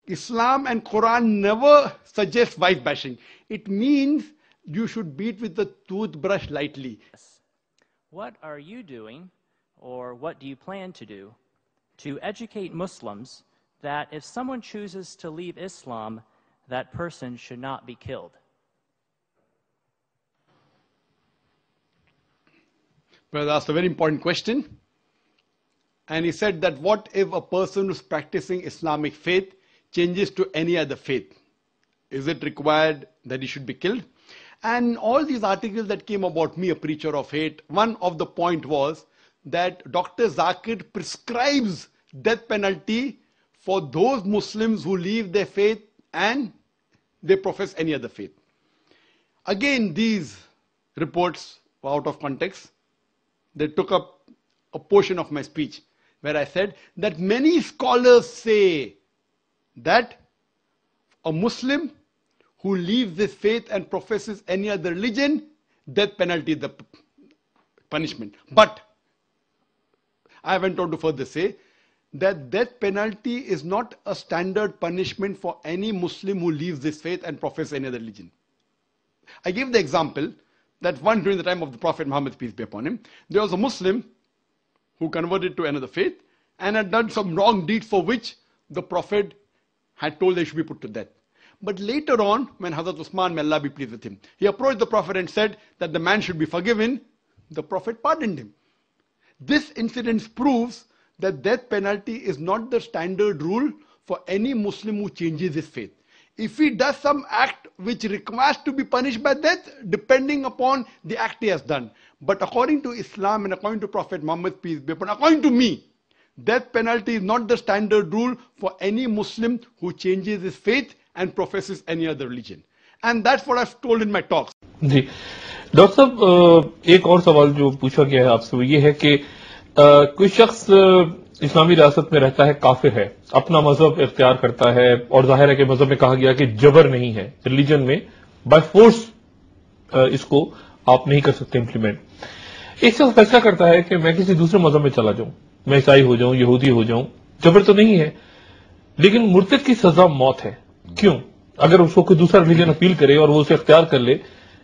Islam and Quran never suggest wife bashing. It means you should beat with the toothbrush lightly. What are you doing, or what do you plan to do, to educate Muslims that if someone chooses to leave Islam, that person should not be killed? Brother asked a very important question. And he said that what if a person who's practicing Islamic faith changes to any other faith? Is it required that he should be killed? And all these articles that came about me, a preacher of hate, one of the point was that Dr. Zakir prescribes death penalty for those Muslims who leave their faith and they profess any other faith. Again, these reports were out of context. They took up a portion of my speech where I said that many scholars say that a Muslim who leaves this faith and professes any other religion, death penalty is the punishment. But I went on to further say that death penalty is not a standard punishment for any Muslim who leaves this faith and professes any other religion. I gave the example that one during the time of the Prophet Muhammad, peace be upon him, there was a Muslim who converted to another faith and had done some wrong deeds for which the Prophet had told they should be put to death. But later on, when Hazrat Usman, may Allah be pleased with him, he approached the Prophet and said that the man should be forgiven. The Prophet pardoned him. This incident proves that death penalty is not the standard rule for any Muslim who changes his faith. If he does some act which requires to be punished by death, depending upon the act he has done. But according to Islam and according to Prophet Muhammad, peace be upon him, according to me, death penalty is not the standard rule for any Muslim who changes his faith and professes any other religion. And that's what I've told in my talks. जी doctor साहब एक और सवाल जो पूछा गया है आपसे वो ये है कि कोई शख्स इस्लामी रियासत में रहता है, काफिर है, अपना मजहब इख्तियार करता है और जाहिर है कि मजहब में कहा गया कि जबर नहीं है, रिलीजन में बाय फोर्स इसको आप नहीं कर सकते इम्प्लीमेंट। एक शख्स फैसला करता है कि मैं किसी दूसरे मजहब में चला जाऊं, मैं ईसाई हो जाऊं, यहूदी हो जाऊं, जबर तो नहीं है, लेकिन मुर्तद की सजा मौत है। क्यों? अगर उसको कोई दूसरा रिलीजन अपील करे और वो उसे इख्तियार कर ले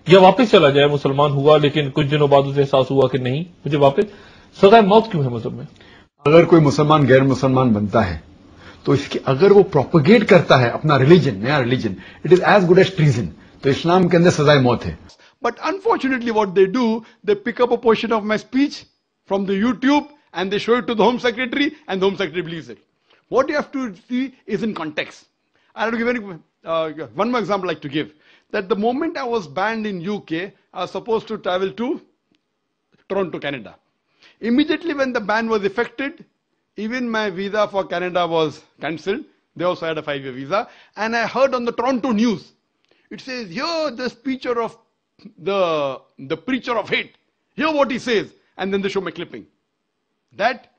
या वापस चला जाए, मुसलमान हुआ लेकिन कुछ दिनों बाद उसे एहसास हुआ कि नहीं मुझे वापस, सजा मौत क्यों है मजहब में? अगर कोई मुसलमान गैर मुसलमान बनता है तो इसकी अगर वो प्रोपोगेट करता है अपना रिलीजन, नया religion, it is as good as treason, तो इस्लाम के अंदर सजाए मौत है। But unfortunately what they do, they pick up a portion of my speech from the YouTube and they show it to the Home Secretary and the Home Secretary believes it. What you have to see is in context. I have to give one more example I'd like to give. That the moment I was banned in UK, I was supposed to travel to Toronto, Canada. Immediately when the ban was effected, even my visa for Canada was cancelled. They also had a 5-year visa. And I heard on the Toronto news, it says, here this preacher of the preacher of hate. Hear what he says. And then they show my clipping. That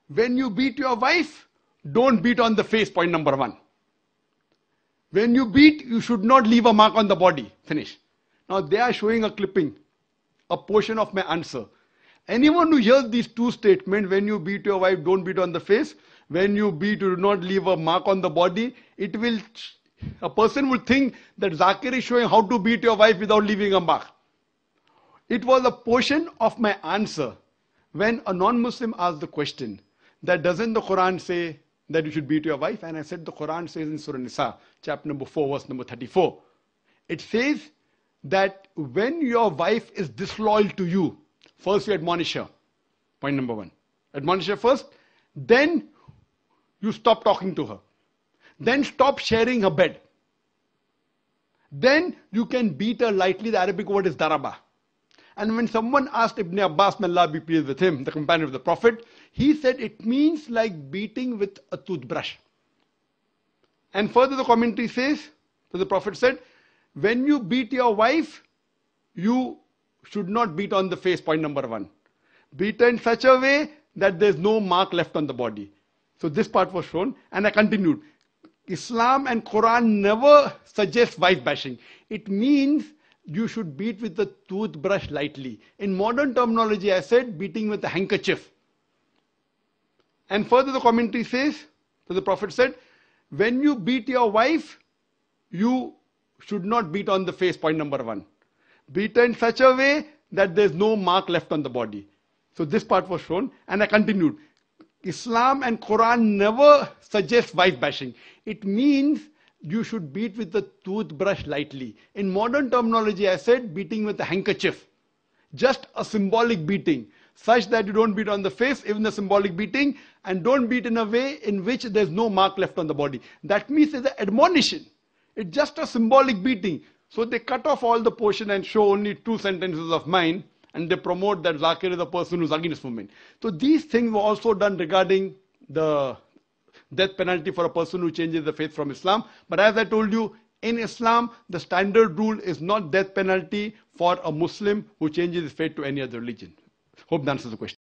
when you beat your wife, don't beat on the face, point number 1. When you beat, you should not leave a mark on the body. Finish. Now they are showing a clipping, a portion of my answer. Anyone who hears these two statements, when you beat your wife, don't beat on the face. When you beat, you do not leave a mark on the body. A person would think that Zakir is showing how to beat your wife without leaving a mark. It was a portion of my answer when a non-Muslim asked the question that doesn't the Quran say that you should beat your wife? And I said the Quran says in Surah Nisa, chapter number 4, verse number 34. It says that when your wife is disloyal to you, first you admonish her. Point number 1. Admonish her first. Then you stop talking to her. Then stop sharing her bed. Then you can beat her lightly. The Arabic word is daraba. And when someone asked Ibn Abbas, may Allah be pleased with him, the companion of the Prophet, he said it means like beating with a toothbrush. And further the commentary says, so the Prophet said, when you beat your wife, you should not beat on the face, point number 1. Beat her in such a way that there's no mark left on the body. So this part was shown, and I continued. Islam and Quran never suggest wife bashing. It means you should beat with the toothbrush lightly. In modern terminology, I said beating with a handkerchief. And further the commentary says, so the Prophet said, when you beat your wife, you should not beat on the face, point number 1. Beat her in such a way that there's no mark left on the body. So this part was shown, and I continued. Islam and Quran never suggest wife bashing. It means you should beat with the toothbrush lightly. In modern terminology, I said beating with a handkerchief. Just a symbolic beating, such that you don't beat on the face, even the symbolic beating, and don't beat in a way in which there's no mark left on the body. That means it's an admonition. It's just a symbolic beating. So they cut off all the portion and show only 2 sentences of mine, and they promote that Zakir is a person who's against women. So these things were also done regarding the death penalty for a person who changes the faith from Islam. But as I told you, in Islam, the standard rule is not death penalty for a Muslim who changes his faith to any other religion. Hope that answers the question.